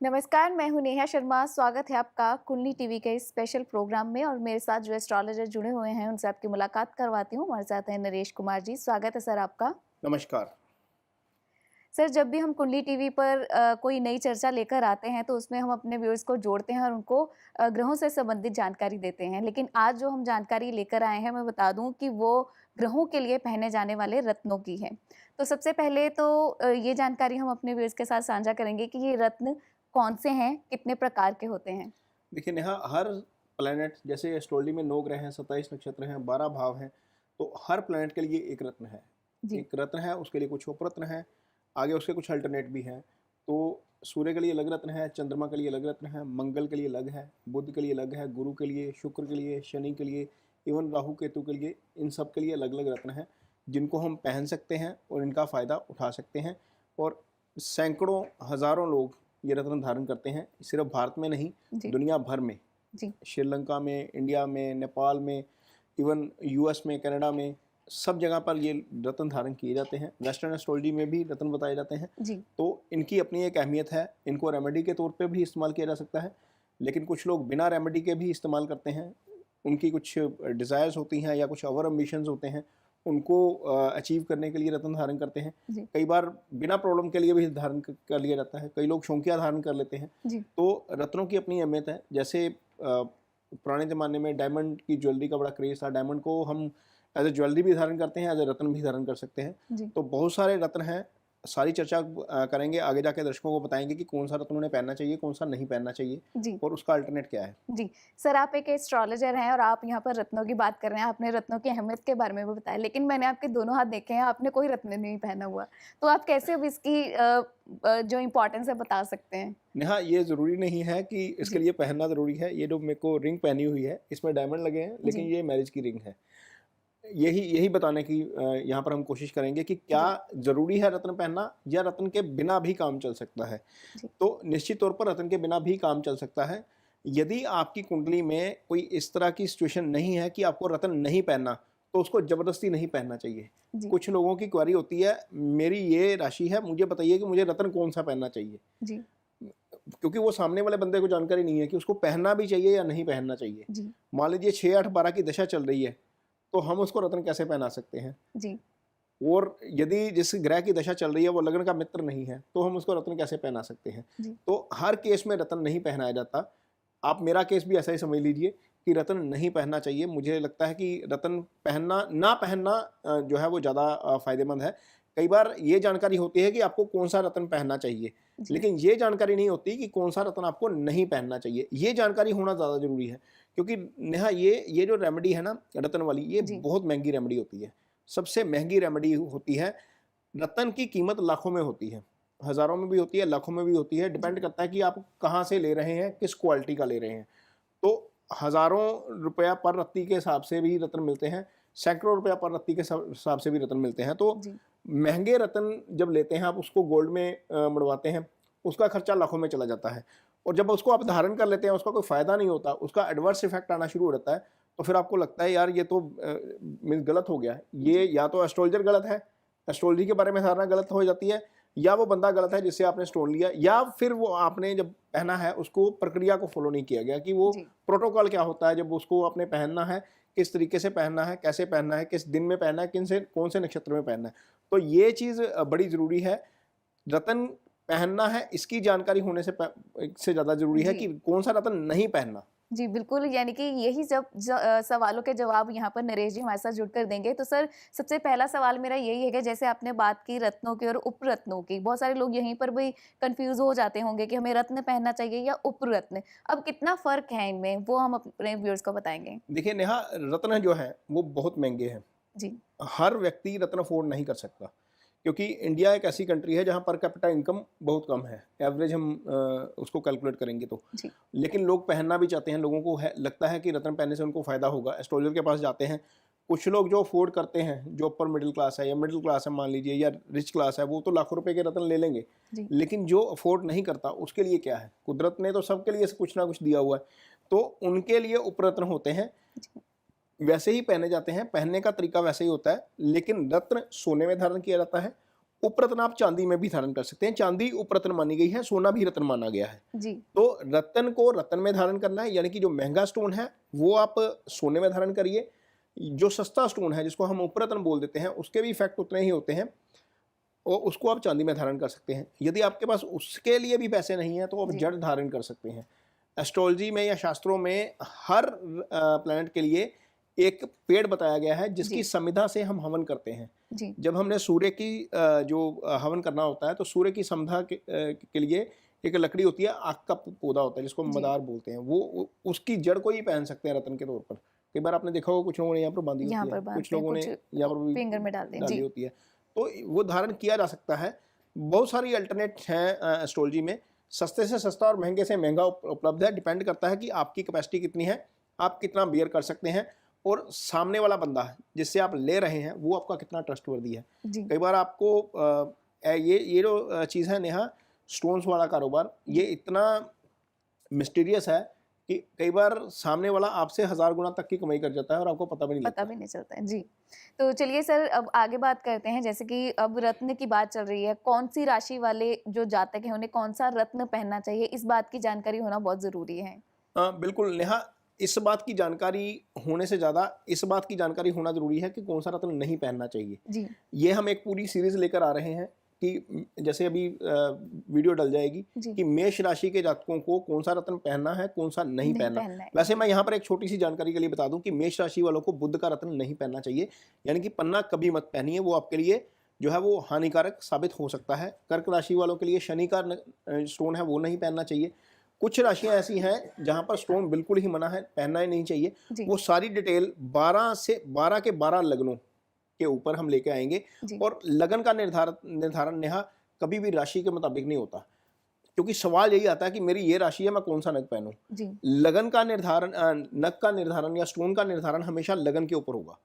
नमस्कार, मैं हूं नेहा शर्मा। स्वागत है आपका कुंडली टीवी के इस स्पेशल प्रोग्राम में। और मेरे साथ जो एस्ट्रोलॉजर जुड़े हुए हैं उनसे आपकी मुलाकात करवाती हूं। हमारे साथ हैं नरेश कुमार जी। स्वागत है सर आपका। नमस्कार। सर, जब भी हम कुंडली टीवी पर कोई नई चर्चा लेकर आते हैं तो उसमें हम अपने व्यूअर्स को जोड़ते हैं और उनको ग्रहों से संबंधित जानकारी देते हैं। लेकिन आज जो हम जानकारी लेकर आए हैं, मैं बता दूं कि वो ग्रहों के लिए पहने जाने वाले रत्नों की है। तो सबसे पहले तो ये जानकारी हम अपने व्यूअर्स के साथ साझा करेंगे कि ये रत्न कौन से हैं, कितने प्रकार के होते हैं। देखिए नेहा, हर प्लैनेट जैसे एस्ट्रोलॉजी में 9 ग्रह हैं, 27 नक्षत्र हैं, 12 भाव हैं, तो हर प्लैनेट के लिए एक रत्न है। जी। एक रत्न है, उसके लिए कुछ उपरत्न हैं, आगे उसके कुछ अल्टरनेट भी हैं। तो सूर्य के लिए अलग रत्न है, चंद्रमा के लिए अलग रत्न है, मंगल के लिए अलग है, बुध के लिए अलग है, गुरु के लिए, शुक्र के लिए, शनि के लिए, इवन राहु केतु के लिए, इन सब के लिए अलग-अलग रत्न हैं, जिनको हम पहन सकते हैं और इनका फ़ायदा उठा सकते हैं। और सैकड़ों, हज़ारों लोग ये रत्न धारण करते हैं, सिर्फ भारत में नहीं, जी। दुनिया भर में। जी। श्रीलंका में, इंडिया में, नेपाल में, इवन यूएस में, कनाडा में, सब जगह पर ये रत्न धारण किए जाते हैं। वेस्टर्न एस्ट्रोलॉजी में भी रत्न बताए जाते हैं। जी। तो इनकी अपनी एक अहमियत है। इनको रेमेडी के तौर पे भी इस्तेमाल किया जा सकता है, लेकिन कुछ लोग बिना रेमेडी के भी इस्तेमाल करते हैं। उनकी कुछ डिज़ायर्स होती हैं या कुछ ओवर एम्बिशंस होते हैं, उनको अचीव करने के लिए रत्न धारण करते हैं। जी। कई बार बिना प्रॉब्लम के लिए भी धारण कर लिया जाता है। कई लोग शौकिया धारण कर लेते हैं। जी। तो रत्नों की अपनी अहमियत है। जैसे पुराने ज़माने में डायमंड की ज्वेलरी का बड़ा क्रेज़ था। डायमंड को हम एज ए ज्वेलरी भी धारण करते हैं, एज ए रत्न भी धारण कर सकते हैं। जी। तो बहुत सारे रत्न हैं। सारी चर्चा करेंगे, आगे जाके दर्शकों को बताएंगे कि कौन सा रत्न उन्हें पहनना चाहिए, कौन सा नहीं पहनना चाहिए जी। और उसका अल्टरनेट क्या है। जी। सर, आप एक एस्ट्रोलॉजर हैं और आप यहाँ पर रत्नों की बात कर रहे हैं। आपने रत्नों की अहमियत के बारे में भी बताया, लेकिन मैंने आपके दोनों हाथ देखे हैं, आपने कोई रत्न नहीं पहना हुआ। तो आप कैसे अब इसकी जो इम्पोर्टेंस है बता सकते हैं? नेहा, ये ज़रूरी नहीं है कि इसके जी। लिए पहनना ज़रूरी है। ये जो मेरे को रिंग पहनी हुई है, इसमें डायमंड लगे हैं, लेकिन जी। ये मैरिज की रिंग है। यही यही बताने की यहाँ पर हम कोशिश करेंगे कि क्या जी। ज़रूरी है रत्न पहनना, या रत्न के बिना भी काम चल सकता है। जी। तो निश्चित तौर पर रत्न के बिना भी काम चल सकता है। यदि आपकी कुंडली में कोई इस तरह की सिचुएशन नहीं है कि आपको रत्न नहीं पहनना, तो उसको ज़बरदस्ती नहीं पहनना चाहिए। जी। कुछ लोगों की क्वेरी होती है, मेरी ये राशि है, मुझे बताइए कि मुझे रत्न कौन-सा पहनना चाहिए? जी। क्योंकि वो सामने वाले बंदे को जानकारी नहीं है कि उसको पहनना भी चाहिए या नहीं पहनना चाहिए। जी। मान लीजिए 6, 8, 12 की दशा चल रही है, तो हम उसको रत्न कैसे पहना सकते हैं? जी। और यदि जिस ग्रह की दशा चल रही है वो लग्न का मित्र नहीं है, तो हम उसको रत्न कैसे पहना सकते हैं? जी। तो हर केस में रत्न नहीं पहनाया जाता। आप मेरा केस भी ऐसा ही समझ लीजिए कि रत्न नहीं पहनना चाहिए। मुझे लगता है कि रत्न पहनना ना पहनना जो है वो ज़्यादा फ़ायदेमंद है। कई बार ये जानकारी होती है कि आपको कौन-सा रत्न पहनना चाहिए, जी। लेकिन ये जानकारी नहीं होती कि कौन-सा रत्न आपको नहीं पहनना चाहिए। ये जानकारी होना ज़्यादा ज़रूरी है, क्योंकि नेहा, ये जो रेमेडी है ना रत्न वाली, ये जी। बहुत महँगी रेमेडी होती है। सबसे महँगी रेमेडी होती है। रत्न की कीमत लाखों में होती है, हज़ारों में भी होती है, लाखों में भी होती है। जी। डिपेंड करता है कि आप कहाँ से ले रहे हैं, किस क्वालिटी का ले रहे हैं। तो हज़ारों रुपया पर रत्ती के हिसाब से भी रत्न मिलते हैं, सैकड़ों रुपया पर रत्ती के हिसाब से भी रत्न मिलते हैं। तो जी। महँगे रत्न जब लेते हैं आप, उसको गोल्ड में मढ़वाते हैं, उसका खर्चा लाखों में चला जाता है। और जब उसको आप धारण कर लेते हैं, उसका कोई फ़ायदा नहीं होता, उसका एडवर्स इफ़ेक्ट आना शुरू हो जाता है, तो फिर आपको लगता है यार ये तो मीन्स गलत हो गया। ये या तो एस्ट्रोलॉजर गलत है, एस्ट्रोलॉजी के बारे में धारणा गलत हो जाती है, या वो बंदा गलत है जिससे आपने स्टोन लिया, या फिर वो आपने जब पहना है उसको प्रक्रिया को फॉलो नहीं किया गया कि वो जी। प्रोटोकॉल क्या होता है जब उसको आपने पहनना है, किस तरीके से पहनना है, कैसे पहनना है, किस दिन में पहनना है, किन से कौन से नक्षत्र में पहनना है। तो ये चीज़ बड़ी ज़रूरी है। रत्न पहनना है, इसकी जानकारी होने से ज़्यादा ज़रूरी है जी। कि कौन सा रत्न नहीं पहनना। जी, बिल्कुल, यानी कि यही जब सवालों के जवाब यहाँ पर नरेश जी हमारे साथ जुड़कर देंगे। तो सर, सबसे पहला सवाल मेरा यही है कि जैसे आपने बात की रत्नों की और उपरत्नों की, बहुत सारे लोग यहीं पर भी कन्फ्यूज़ हो जाते होंगे कि हमें रत्न पहनना चाहिए या उपरत्न। अब कितना फ़र्क है इनमें, वो हम अपने व्यूअर्स को बताएँगे। देखिए नेहा, रत्न जो है वो बहुत महँगे हैं। जी। हर व्यक्ति रत्न अफ़ोर्ड नहीं कर सकता, क्योंकि इंडिया एक ऐसी कंट्री है जहाँ पर कैपिटा इनकम बहुत कम है। एवरेज हम उसको कैलकुलेट करेंगे तो। जी। लेकिन लोग पहनना भी चाहते हैं, लोगों को लगता है कि रत्न पहनने से उनको फ़ायदा होगा, एस्ट्रोलॉजर के पास जाते हैं। कुछ लोग जो अफ़ोर्ड करते हैं, जो अपर मिडिल क्लास है या मिडिल क्लास है मान लीजिए, या रिच क्लास है, वो तो लाखों रुपए के रत्न ले लेंगे। जी। लेकिन जो अफ़ोर्ड नहीं करता उसके लिए क्या है? कुदरत ने तो सबके लिए कुछ ना कुछ दिया हुआ है, तो उनके लिए उपरत्न होते हैं। जी। वैसे ही पहने जाते हैं, पहनने का तरीका वैसे ही होता है, लेकिन रत्न सोने में धारण किया जाता है उपरत्न आप चांदी में भी धारण कर सकते हैं। चांदी उपरत्न मानी गई है, सोना भी रत्न माना गया है। जी। तो रत्न को रत्न में धारण करना है, यानी कि जो महंगा स्टोन है वो आप सोने में धारण करिए। जो सस्ता स्टोन है जिसको हम उपरत्न बोल देते हैं, उसके भी इफेक्ट उतने ही होते हैं और उसको आप चांदी में धारण कर सकते हैं। यदि आपके पास उसके लिए भी पैसे नहीं है तो आप जी। जड़ धारण कर सकते हैं। एस्ट्रोलॉजी में या शास्त्रों में हर प्लैनेट के लिए एक पेड़ बताया गया है जिसकी जी। समिधा से हम हवन करते हैं। जी। जब हमने सूर्य की हवन करना होता है तो सूर्य की समिधा के लिए एक लकड़ी होती है, आग का पौधा होता है जिसको हम जी। मदार बोलते हैं। उसकी जड़ को ही पहन सकते हैं रत्न के तौर पर। कई बार आपने देखा होगा कुछ लोगों ने यहाँ पर बांधी यहाँ होती पर है, कुछ बांधते हैं, लोगों ने कुछ यहाँ पर भी फिंगर में डालते हैं। डाली जी। होती है। तो वो धारण किया जा सकता है। बहुत सारी अल्टरनेट हैं एस्ट्रोलॉजी में। सस्ते से सस्ता और महंगे से महंगा उपलब्ध है। डिपेंड करता है कि आपकी कैपेसिटी कितनी है, आप कितना बियर कर सकते हैं और सामने वाला बंदा है जिससे आप ले रहे हैं वो आपका कितना ट्रस्टवर्दी है। जी। कई बार आपको ये जो चीज़ है नेहा, स्टोन्स वाला कारोबार, ये इतना मिस्टीरियस है कि कई बार सामने वाला आपसे 1000 गुना तक की कमाई कर जाता है और आपको पता भी नहीं पता लगता। भी नहीं चलता है। जी। तो चलिए सर, अब आगे बात करते हैं। जैसे कि अब रत्न की बात चल रही है, कौन-सी राशि वाले जो जातक हैं उन्हें कौन-सा रत्न पहनना चाहिए, इस बात की जानकारी होना बहुत ज़रूरी है। बिल्कुल नेहा, इस बात की जानकारी होने से ज़्यादा इस बात की जानकारी होना ज़रूरी है कि कौन सा रत्न नहीं पहनना चाहिए। जी। ये हम एक पूरी सीरीज़ लेकर आ रहे हैं कि जैसे अभी वीडियो डल जाएगी जी। कि मेष राशि के जातकों को कौन सा रत्न पहनना है, कौन सा नहीं पहनना। है। वैसे मैं यहाँ पर एक छोटी सी जानकारी के लिए बता दूं कि मेष राशि वालों को बुध का रत्न नहीं पहनना चाहिए, यानी कि पन्ना कभी मत पहनिए, वो आपके लिए जो है वो हानिकारक साबित हो सकता है। कर्क राशि वालों के लिए शनि का स्टोन है वो नहीं पहनना चाहिए। कुछ राशियां ऐसी हैं जहां पर स्टोन बिल्कुल ही मना है, पहनना ही नहीं चाहिए। जी। वो सारी डिटेल 12 के 12 लग्नों के ऊपर हम लेके आएंगे। जी। और लगन का निर्धारण नेहा कभी भी राशि के मुताबिक नहीं होता, क्योंकि सवाल यही आता है कि मेरी ये राशि है, मैं कौन सा नग पहनूं। जी। लगन का निर्धारण नग का निर्धारण या स्टोन का निर्धारण हमेशा लगन के ऊपर होगा,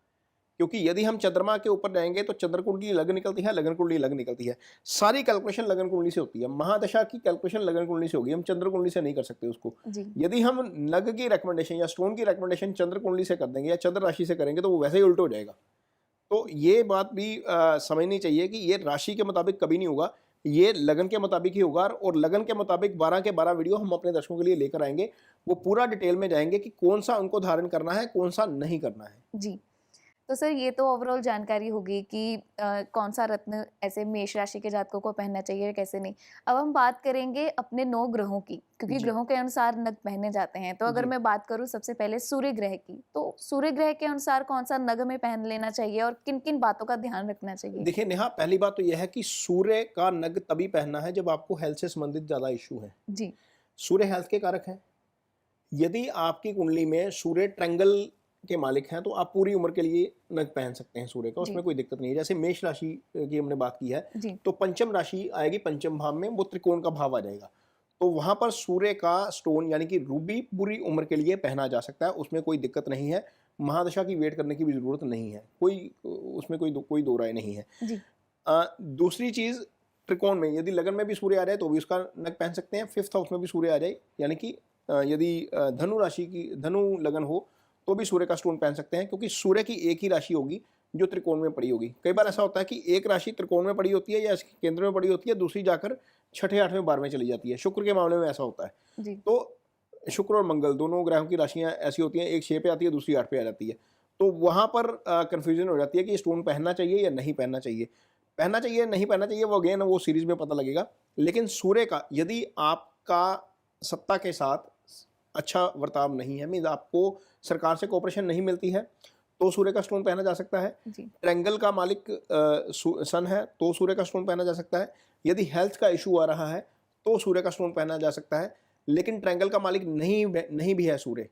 क्योंकि यदि हम चंद्रमा के ऊपर जाएंगे तो चंद्र कुंडली लग निकलती है, लगन कुंडली लग निकलती है। सारी कैलकुलेशन लगन कुंडली से होती है। महादशा की कैलकुलेशन लगन कुंडली से होगी, हम चंद्र कुंडली से नहीं कर सकते उसको। जी। यदि हम नग की रिकमेंडेशन या स्टोन की रिकमेंडेशन चंद्र कुंडली से कर देंगे या चंद्र राशि से करेंगे तो वो वैसे ही उल्टा हो जाएगा। तो ये बात भी समझनी चाहिए कि ये राशि के मुताबिक कभी नहीं होगा, ये लगन के मुताबिक ही होगा। और लगन के मुताबिक 12 के 12 वीडियो हम अपने दर्शकों के लिए लेकर आएंगे। वो पूरा डिटेल में जाएंगे कि कौन सा उनको धारण करना है, कौन सा नहीं करना है। जी। तो सर, ये तो ओवरऑल जानकारी होगी कि कौन सा रत्न ऐसे मेष राशि के जातकों को पहनना चाहिए, कैसे नहीं। अब हम बात करेंगे अपने 9 ग्रहों की, क्योंकि जी। ग्रहों के अनुसार नग पहने जाते हैं। तो अगर जी। मैं बात करूं सबसे पहले सूर्य ग्रह की, तो सूर्य ग्रह के अनुसार कौन सा नग में पहन लेना चाहिए और किन-किन बातों का ध्यान रखना चाहिए? देखिए नेहा, पहली बात तो यह है कि सूर्य का नग तभी पहनना है जब आपको हेल्थ से संबंधित ज़्यादा इशू है। जी। सूर्य हेल्थ के कारक है। यदि आपकी कुंडली में सूर्य ट्रायंगल के मालिक हैं तो आप पूरी उम्र के लिए नग पहन सकते हैं सूर्य का, जी। उसमें कोई दिक्कत नहीं है। जैसे मेष राशि की हमने बात की है, जी। तो पंचम राशि आएगी, पंचम भाव में वो त्रिकोण का भाव आ जाएगा, तो वहां पर सूर्य का स्टोन यानी कि रूबी पूरी उम्र के लिए पहना जा सकता है, उसमें कोई दिक्कत नहीं है। महादशा की वेट करने की भी जरूरत नहीं है, उसमें कोई दो राय नहीं है। जी। दूसरी चीज, त्रिकोण में यदि लगन में भी सूर्य आ जाए तो भी उसका नग पहन सकते हैं। 5th हाउस में भी सूर्य आ जाए, यानी कि यदि धनु राशि की धनु लगन हो तो भी सूर्य का स्टोन पहन सकते हैं, क्योंकि सूर्य की एक ही राशि होगी जो त्रिकोण में पड़ी होगी। कई बार ऐसा होता है कि एक राशि त्रिकोण में पड़ी होती है या इसके केंद्र में पड़ी होती है, दूसरी जाकर 6ठे 8वें 12वें चली जाती है। शुक्र के मामले में ऐसा होता है। जी। तो शुक्र और मंगल दोनों ग्रहों की राशियां ऐसी होती हैं, एक 6 पे आती है, दूसरी 8 पे आ जाती है। तो वहां पर कंफ्यूजन हो जाती है कि स्टोन पहनना चाहिए या नहीं पहनना चाहिए। पहनना चाहिए नहीं पहनना चाहिए वो अगेन वो सीरीज में पता लगेगा। लेकिन सूर्य का यदि आपका सत्ता के साथ अच्छा वर्ताव नहीं है, मीन्स आपको सरकार से कोऑपरेशन नहीं मिलती है, तो सूर्य का स्टोन पहना जा सकता है। जी। ट्रायंगल का मालिक सन है तो सूर्य का स्टोन पहना जा सकता है। यदि हेल्थ का इशू आ रहा है तो सूर्य का स्टोन पहना जा सकता है। लेकिन ट्रायंगल का मालिक नहीं भी है सूर्य,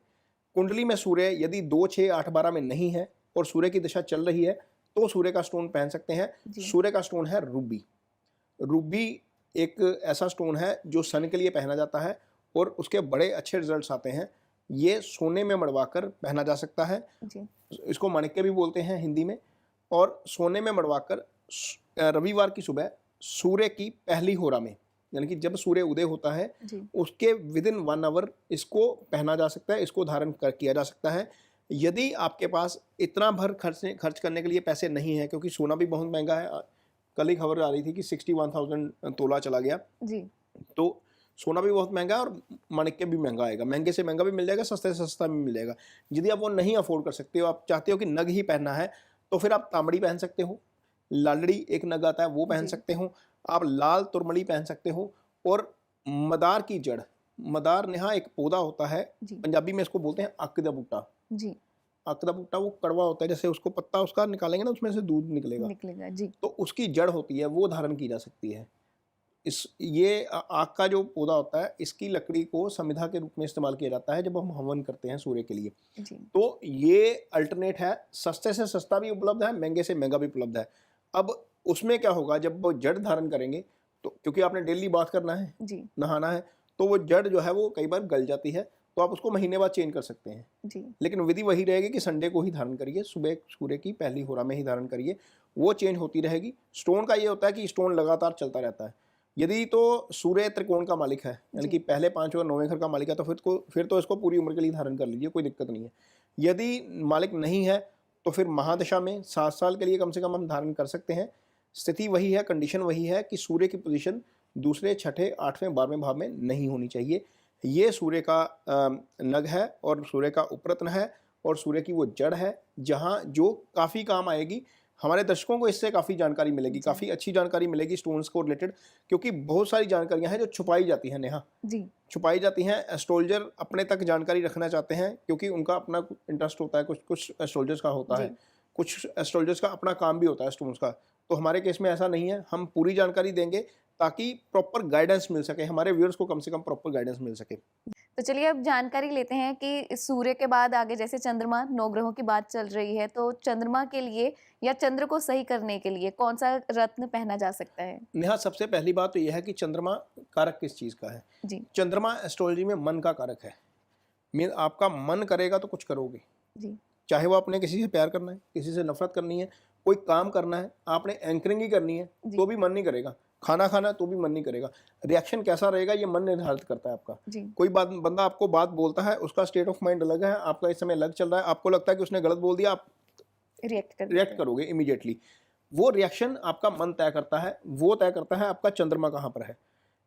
कुंडली में सूर्य यदि 2, 6, 8, 12 में नहीं है और सूर्य की दिशा चल रही है तो सूर्य का स्टोन पहन सकते हैं। जी। सूर्य का स्टोन है रूबी। रूबी एक ऐसा स्टोन है जो सन के लिए पहना जाता है और उसके बड़े अच्छे रिजल्ट्स आते हैं। ये सोने में मड़वाकर पहना जा सकता है, जी। इसको माणिक्य भी बोलते हैं हिंदी में। और सोने में मड़वाकर रविवार की सुबह सूर्य की पहली होरा में, यानी कि जब सूर्य उदय होता है जी। उसके विदिन 1 आवर इसको पहना जा सकता है, इसको धारण किया जा सकता है। यदि आपके पास इतना भर खर्च करने के लिए पैसे नहीं है, क्योंकि सोना भी बहुत महंगा है, कल ही खबर आ रही थी कि 61,000 तोला चला गया। जी। तो सोना भी बहुत महंगा है और माणिक्य भी महंगा आएगा, महंगे से महंगा भी मिल जाएगा, सस्ते से सस्ता भी मिल जाएगा। यदि आप वो नहीं अफोर्ड कर सकते हो, आप चाहते हो कि नग ही पहनना है, तो फिर आप तांबड़ी पहन सकते हो, लालड़ी एक नग आता है वो पहन जी। सकते हो, आप लाल तुरमड़ी पहन सकते हो, और मदार की जड़, मदार नेहा एक पौधा होता है, जी। पंजाबी में इसको बोलते हैं अक दा बूटा। जी। अक दा बूटा वो कड़वा होता है, जैसे उसको पत्ता उसका निकालेंगे ना उसमें से दूध निकलेगा, निकलेगा। जी। तो उसकी जड़ होती है, वो धारण की जा सकती है। इस ये आक का जो पौधा होता है, इसकी लकड़ी को समिधा के रूप में इस्तेमाल किया जाता है जब हम हवन करते हैं सूर्य के लिए। जी। तो ये अल्टरनेट है, सस्ते से सस्ता भी उपलब्ध है, महंगे से महंगा भी उपलब्ध है। अब उसमें क्या होगा जब वो जड़ धारण करेंगे, तो क्योंकि आपने डेली बाथ करना है, जी। नहाना है, तो वो जड़ जो है वो कई बार गल जाती है, तो आप उसको महीने बाद चेंज कर सकते हैं। जी। लेकिन विधि वही रहेगी कि संडे को ही धारण करिए, सुबह सूर्य की पहली होरा में ही धारण करिए, वो चेंज होती रहेगी। स्टोन का ये होता है कि स्टोन लगातार चलता रहता है। यदि तो सूर्य त्रिकोण का मालिक है, यानी जी। कि पहले 5 और 9वें घर का मालिक है, तो फिर तो इसको पूरी उम्र के लिए धारण कर लीजिए, कोई दिक्कत नहीं है। यदि मालिक नहीं है, तो फिर महादशा में 7 साल के लिए कम से कम हम धारण कर सकते हैं। स्थिति वही है, कंडीशन वही है कि सूर्य की पोजीशन दूसरे, छठे, 8वें, 12वें भाव में नहीं होनी चाहिए। ये सूर्य का नग है और सूर्य का उपरत्न है और सूर्य की वो जड़ है, जहाँ जो काफ़ी काम आएगी। हमारे दर्शकों को इससे काफ़ी जानकारी मिलेगी, जी। काफ़ी अच्छी जानकारी मिलेगी स्टोन्स को रिलेटेड, क्योंकि बहुत सारी जानकारियाँ हैं जो छुपाई जाती हैं नेहा, जी। छुपाई जाती हैं। एस्ट्रोलॉजर अपने तक जानकारी रखना चाहते हैं क्योंकि उनका अपना इंटरेस्ट होता है, कुछ कुछ एस्ट्रोलॉजर्स का होता जी। है, कुछ एस्ट्रोलॉजर्स का अपना काम भी होता है स्टोन्स का। तो हमारे केस में ऐसा नहीं है, हम पूरी जानकारी देंगे ताकि प्रॉपर गाइडेंस मिल सके, हमारे व्यूअर्स को कम से कम प्रॉपर गाइडेंस मिल सके। तो चलिए अब जानकारी लेते हैं कि सूर्य के बाद आगे जैसे चंद्रमा, 9 ग्रहों की बात चल रही है, तो चंद्रमा के लिए या चंद्र को सही करने के लिए कौन-सा रत्न पहना जा सकता है? नेहा, सबसे पहली बात तो यह है कि चंद्रमा कारक किस चीज़ का है। जी। चंद्रमा एस्ट्रोलॉजी में मन का कारक है। मीन आपका मन करेगा तो कुछ करोगे, जी। चाहे वो आपने किसी से प्यार करना है, किसी से नफरत करनी है, कोई काम करना है, आपने एंकरिंग ही करनी है, जी। तो भी मन नहीं करेगा, खाना खाना है तो भी मन नहीं करेगा। रिएक्शन कैसा रहेगा ये मन निर्धारित करता है आपका। जी। कोई बंदा आपको बात बोलता है, उसका स्टेट ऑफ माइंड अलग है, आपका इस समय अलग चल रहा है, आपको लगता है कि उसने गलत बोल दिया, आप रिएक्ट कर देते रिएक्ट हैं। करोगे इमीडिएटली। वो रिएक्शन आपका मन तय करता है, वो तय करता है आपका चंद्रमा कहाँ पर है।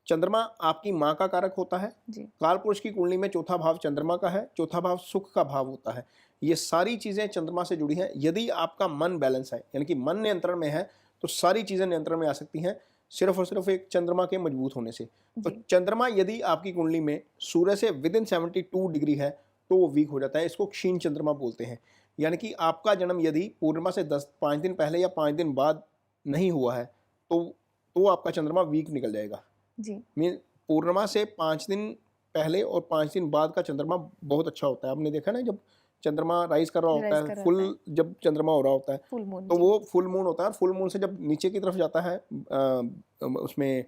चंद्रमा आपकी माँ का कारक होता है। जी। काल पुरुष की कुंडली में चौथा भाव चंद्रमा का है, चौथा भाव सुख का भाव होता है। ये सारी चीज़ें चंद्रमा से जुड़ी हैं। यदि आपका मन बैलेंस है, यानी कि मन नियंत्रण में है, तो सारी चीज़ें नियंत्रण में आ सकती हैं, सिर्फ और सिर्फ एक चंद्रमा के मजबूत होने से। तो जी। चंद्रमा यदि आपकी कुंडली में सूर्य से विदिन 72 डिग्री है, तो वो वीक हो जाता है। इसको क्षीण चंद्रमा बोलते हैं। यानी कि आपका जन्म यदि पूर्णिमा से 5 दिन पहले या 5 दिन बाद नहीं हुआ है, तो आपका चंद्रमा वीक निकल जाएगा। जी। मीन पूर्णिमा से 5 दिन पहले और 5 दिन बाद का चंद्रमा बहुत अच्छा होता है। आपने देखा ना, जब चंद्रमा राइज कर रहा होता राइज है, कर रहा फुल होता जब चंद्रमा हो रहा होता है, फुल मून। तो जी। वो फुल मून होता है। फुल मून से जब नीचे की तरफ जाता है, उसमें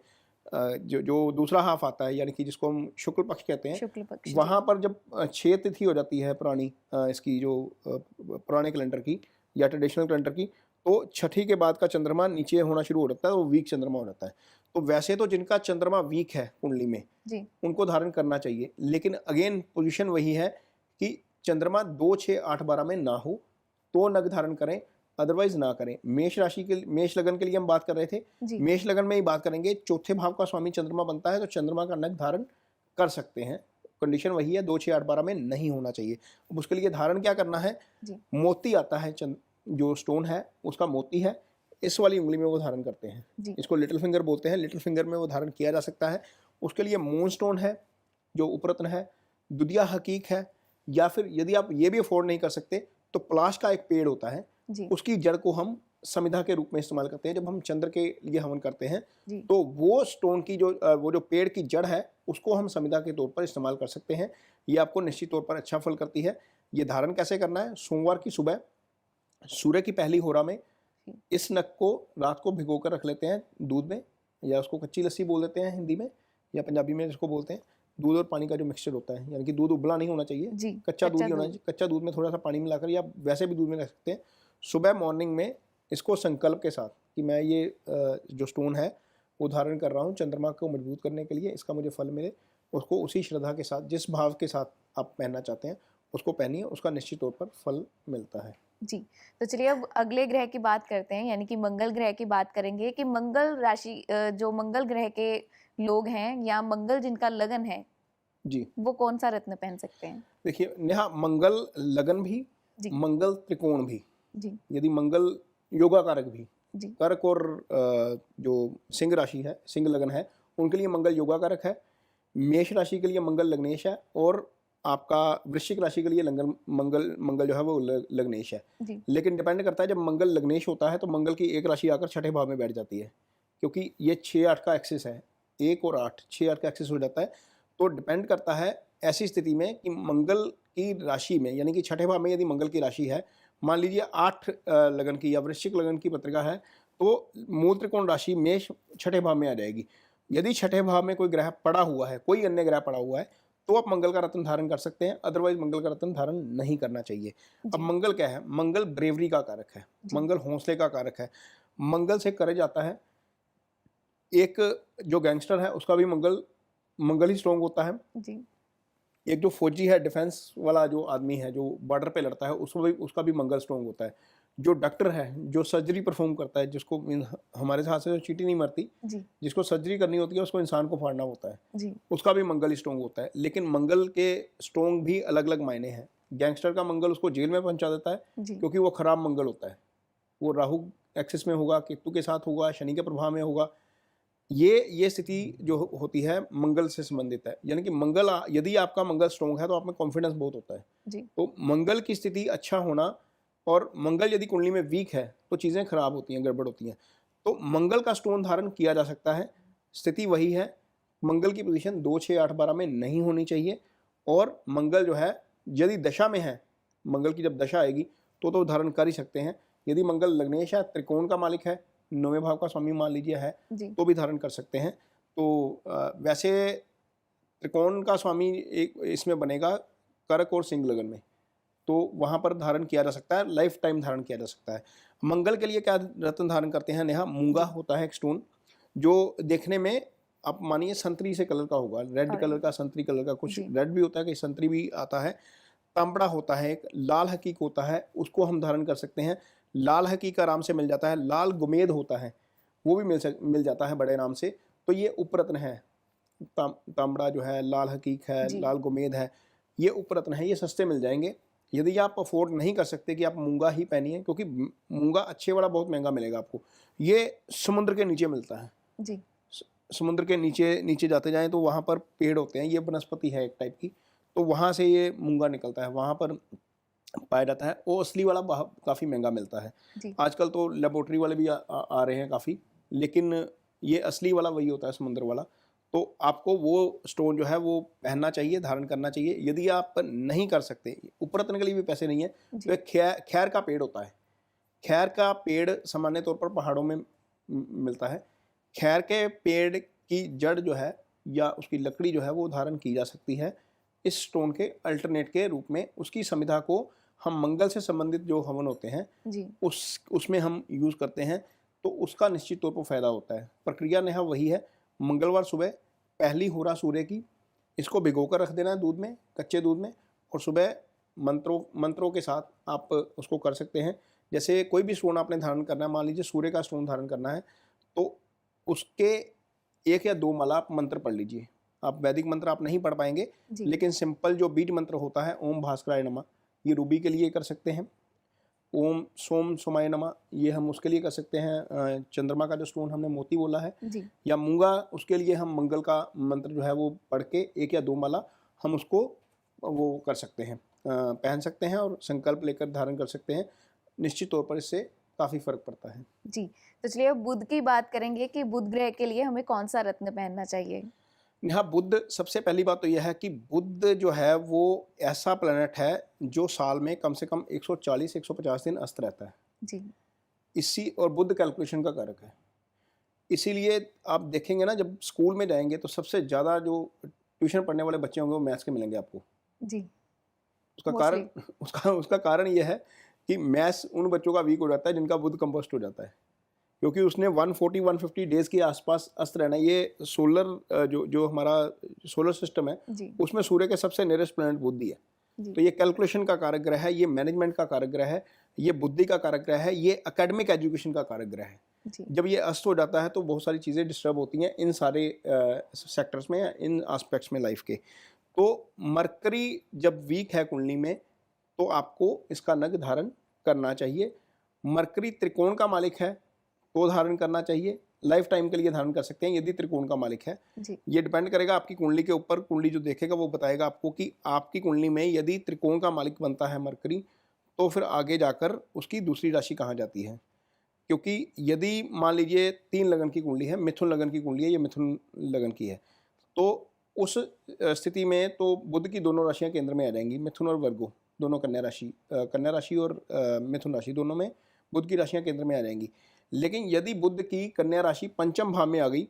जो जो दूसरा हाफ आता है, यानी कि जिसको हम शुक्ल पक्ष कहते हैं, शुक्ल पक्ष। जी। वहाँ पर जब 6 तिथि हो जाती है पुरानी, इसकी जो पुराने कैलेंडर की या ट्रेडिशनल कैलेंडर की, तो छठी के बाद का चंद्रमा नीचे होना शुरू हो जाता है, वो वीक चंद्रमा हो जाता है। तो वैसे तो जिनका चंद्रमा वीक है कुंडली में, जी। उनको धारण करना चाहिए, लेकिन अगेन पोजीशन वही है कि चंद्रमा 2, 6, 8, 12 में ना हो तो नग धारण करें, अदरवाइज ना करें। मेष राशि के, मेष लगन के लिए हम बात कर रहे थे, जी। मेष लगन में ही बात करेंगे। चौथे भाव का स्वामी चंद्रमा बनता है, तो चंद्रमा का नग धारण कर सकते हैं। कंडीशन वही है, 2, 6, 8, 12 में नहीं होना चाहिए। अब उसके लिए धारण क्या करना है, जी। मोती आता है, जो स्टोन है उसका मोती है, इस वाली उंगली में वो धारण करते हैं। जी। इसको लिटिल फिंगर बोलते हैं, लिटिल फिंगर में वो धारण किया जा सकता है। उसके लिए मून स्टोन है जो उपरत्न है, दुधिया हकीक है, या फिर यदि आप ये भी अफोर्ड नहीं कर सकते तो पलाश का एक पेड़ होता है, जी। उसकी जड़ को हम समिधा के रूप में इस्तेमाल करते हैं। जब हम चंद्र के लिए हवन करते हैं, जी। तो वो स्टोन की वो जो पेड़ की जड़ है, उसको हम समिधा के तौर पर इस्तेमाल कर सकते हैं। ये आपको निश्चित तौर पर अच्छा फल करती है। ये धारण कैसे करना है, सोमवार की सुबह सूर्य की पहली होरा में इस नग को रात को भिगो कर रख लेते हैं दूध में, या उसको कच्ची लस्सी बोल देते हैं हिंदी में, या पंजाबी में जिसको बोलते हैं। दूध और पानी का जो मिक्सचर होता है, यानी कि दूध उबला नहीं होना चाहिए, जी। कच्चा दूध ही होना चाहिए। कच्चा दूध में थोड़ा सा पानी मिलाकर, या वैसे भी दूध में रख सकते हैं। सुबह मॉर्निंग में इसको संकल्प के साथ कि मैं ये जो स्टोन है वो धारण कर रहा हूँ चंद्रमा को मजबूत करने के लिए, इसका मुझे फल मिले, उसको उसी श्रद्धा के साथ, जिस भाव के साथ आप पहनना चाहते हैं, जी। उसको पहनिए, उसका निश्चित तौर पर फल मिलता है। जी, तो चलिए अब अगले ग्रह की बात करते हैं, यानी कि मंगल ग्रह की बात करेंगे कि मंगल राशि जो मंगल ग्रह के लोग हैं या मंगल जिनका लगन है, जी, वो कौन-सा रत्न पहन सकते हैं? देखिए नेहा, मंगल लगन भी, जी, मंगल त्रिकोण भी, जी, यदि मंगल योगा कारक भी, जी, कर्क और जो सिंह राशि है, सिंह लगन है, उनके लिए मंगल योगा कारक है। मेष राशि के लिए मंगल लग्नेश है, और आपका वृश्चिक राशि के लिए मंगल मंगल जो है वो लग्नेश है। जी, लेकिन डिपेंड करता है, जब मंगल लग्नेश होता है तो मंगल की एक राशि आकर छठे भाव में बैठ जाती है, क्योंकि ये 6-8 का एक्सिस है, 1 और 8, 6-8 का एक्सिस हो जाता है। तो डिपेंड करता है ऐसी स्थिति में कि मंगल की राशि में, यानी कि छठे भाव में यदि मंगल की राशि है, मान लीजिए 8 लगन की या वृश्चिक लगन की पत्रिका है, तो मूल त्रिकोण राशि मेष छठे भाव में आ जाएगी। यदि छठे भाव में कोई ग्रह पड़ा हुआ है, कोई अन्य ग्रह पड़ा हुआ है, तो आप मंगल का रत्न धारण कर सकते हैं, अदरवाइज मंगल का रत्न धारण नहीं करना चाहिए। अब जी, मंगल क्या है? मंगल ब्रेवरी का कारक है, जी, मंगल हौसले का कारक है। मंगल से करे जाता है, एक जो गैंगस्टर है उसका भी मंगल मंगल ही स्ट्रॉन्ग होता है। जी, एक जो फौजी है, डिफेंस वाला जो आदमी है, जो बॉर्डर पे लड़ता है, उसका भी मंगल स्ट्रॉन्ग होता है। जो डॉक्टर है, जो सर्जरी परफॉर्म करता है, जिसको हमारे हाथ से तो चींटी नहीं मरती, जी, जिसको सर्जरी करनी होती है उसको इंसान को फाड़ना होता है, जी, उसका भी मंगल स्ट्रॉन्ग होता है। लेकिन मंगल के स्ट्रॉन्ग भी अलग अलग मायने हैं। गैंगस्टर का मंगल उसको जेल में पहुंचा देता है, जी, क्योंकि वो खराब मंगल होता है। वो राहु एक्सिस में होगा, केतु के साथ होगा, शनि के प्रभाव में होगा। ये स्थिति जो होती है मंगल से संबंधित है, यानी कि यदि आपका मंगल स्ट्रॉन्ग है तो आप में कॉन्फिडेंस बहुत होता है। जी, तो मंगल की स्थिति अच्छा होना, और मंगल यदि कुंडली में वीक है तो चीज़ें खराब होती हैं, गड़बड़ होती हैं। तो मंगल का स्टोन धारण किया जा सकता है। स्थिति वही है, मंगल की पोजीशन 2, 6, 8, 12 में नहीं होनी चाहिए। और मंगल जो है, यदि दशा में है, मंगल की जब दशा आएगी तो धारण कर ही सकते हैं। यदि मंगल लग्नेश है, त्रिकोण का मालिक है, 9वें भाव का स्वामी मान लीजिए है, जी, तो भी धारण कर सकते हैं। तो वैसे त्रिकोण का स्वामी एक इसमें बनेगा कर्क और सिंह लगन में, तो वहाँ पर धारण किया जा सकता है, लाइफ टाइम धारण किया जा सकता है। मंगल के लिए क्या रत्न धारण करते हैं नेहा? मूंगा जी, होता है एक स्टोन, जो देखने में आप मानिए संतरी से कलर का होगा, रेड अरे! कलर का, संतरी कलर का, कुछ जी, रेड भी होता है, कहीं संतरी भी आता है। तांबड़ा होता है, एक लाल हकीक होता है, उसको हम धारण कर सकते हैं। लाल हकीक आराम से मिल जाता है। लाल गुमेद होता है, वो भी मिल जाता है बड़े नाम से। तो ये उपरत्न है, तांबड़ा जो है, लाल हकीक है, जी, लाल गुमेद है, ये उपरत्न है, ये सस्ते मिल जाएंगे। यदि आप अफोर्ड नहीं कर सकते कि आप मूंगा ही पहनिए, क्योंकि मूंगा अच्छे वाला बहुत महंगा मिलेगा आपको। ये समुद्र के नीचे मिलता है। जी, समुद्र के नीचे नीचे जाते जाएं तो वहाँ पर पेड़ होते हैं, ये वनस्पति है एक टाइप की, तो वहाँ से ये मूंगा निकलता है, वहाँ पर पाया जाता है। वो असली वाला काफ़ी महंगा मिलता है। जी, आजकल तो लेबोरेटरी वाले भी आ रहे हैं काफ़ी, लेकिन ये असली वाला वही होता है, समुद्र वाला। तो आपको वो स्टोन जो है वो पहनना चाहिए, धारण करना चाहिए। यदि आप नहीं कर सकते, उपरत्न के लिए भी पैसे नहीं है, तो जी, एक खैर का पेड़ होता है। खैर का पेड़ सामान्य तौर पर पहाड़ों में मिलता है। खैर के पेड़ की जड़ जो है या उसकी लकड़ी जो है वो धारण की जा सकती है इस स्टोन के अल्टरनेट के रूप में। उसकी समिधा को हम मंगल से संबंधित जो हवन होते हैं जी, उसमें हम यूज़ करते हैं, तो उसका निश्चित तौर पर फ़ायदा होता है। प्रक्रिया नेहा वही है, मंगलवार सुबह पहली होरा सूर्य की, इसको भिगोकर रख देना है दूध में, कच्चे दूध में, और सुबह मंत्रों के साथ आप उसको कर सकते हैं। जैसे कोई भी स्टोन आपने धारण करना है, मान लीजिए सूर्य का स्टोन धारण करना है, तो उसके 1 या 2 माला आप मंत्र पढ़ लीजिए। आप वैदिक मंत्र आप नहीं पढ़ पाएंगे, जी, लेकिन सिंपल जो बीज मंत्र होता है, ओम भास्कराय नमः, ये रूबी के लिए कर सकते हैं। ओम सोम सोमाय नमः, ये हम उसके लिए कर सकते हैं। चंद्रमा का जो स्टोन हमने मोती बोला है, जी, या मूंगा, उसके लिए हम मंगल का मंत्र जो है वो पढ़ के 1 या 2 माला हम उसको वो कर सकते हैं, पहन सकते हैं और संकल्प लेकर धारण कर सकते हैं। निश्चित तौर पर इससे काफ़ी फ़र्क पड़ता है। जी। तो चलिए अब बुध की बात करेंगे कि बुध ग्रह के लिए हमें कौन-सा रत्न पहनना चाहिए? यहाँ बुध, सबसे पहली बात तो यह है कि बुध जो है वो ऐसा प्लैनेट है जो साल में कम से कम 140-150 दिन अस्त रहता है। जी, इसी और बुध कैलकुलेशन का कारक है। इसीलिए आप देखेंगे ना, जब स्कूल में जाएंगे तो सबसे ज़्यादा जो ट्यूशन पढ़ने वाले बच्चे होंगे वो मैथ्स के मिलेंगे आपको। जी, उसका कारण मोस्टली। उसका कारण ये है कि मैथ्स उन बच्चों का वीक हो जाता है जिनका बुध कंपोस्ट हो जाता है, क्योंकि उसने 140-150 डेज़ के आसपास अस्त रहना है। ये सोलर जो जो हमारा सोलर सिस्टम है, जी, उसमें सूर्य के सबसे नियरेस्ट प्लैनेट बुध ही है। जी। तो ये कैलकुलेशन का कारक ग्रह है, ये मैनेजमेंट का कारक ग्रह है, ये बुद्धि का कारक ग्रह है, ये एकेडमिक एजुकेशन का कारक ग्रह है। जी। जब ये अस्त हो जाता है तो बहुत सारी चीज़ें डिस्टर्ब होती हैं इन सारे सेक्टर्स में या इन एस्पेक्ट्स में लाइफ के। तो मरकरी जब वीक है कुंडली में तो आपको इसका नग धारण करना चाहिए। मरकरी त्रिकोण का मालिक है तो धारण करना चाहिए, लाइफ टाइम के लिए धारण कर सकते हैं यदि त्रिकोण का मालिक है। जी। ये डिपेंड करेगा आपकी कुंडली के ऊपर, कुंडली जो देखेगा वो बताएगा आपको कि आपकी कुंडली में यदि त्रिकोण का मालिक बनता है मरकरी तो फिर आगे जाकर उसकी दूसरी राशि कहाँ जाती है। क्योंकि यदि मान लीजिए 3 लगन की कुंडली है, मिथुन लगन की कुंडली है, ये मिथुन लगन की है, तो उस स्थिति में तो बुध की दोनों राशियां केंद्र में आ जाएंगी, मिथुन और वर्गो दोनों कन्या राशि और मिथुन राशि दोनों में बुध की राशियां केंद्र में आ जाएंगी। लेकिन यदि बुध की कन्या राशि पंचम भाव में आ गई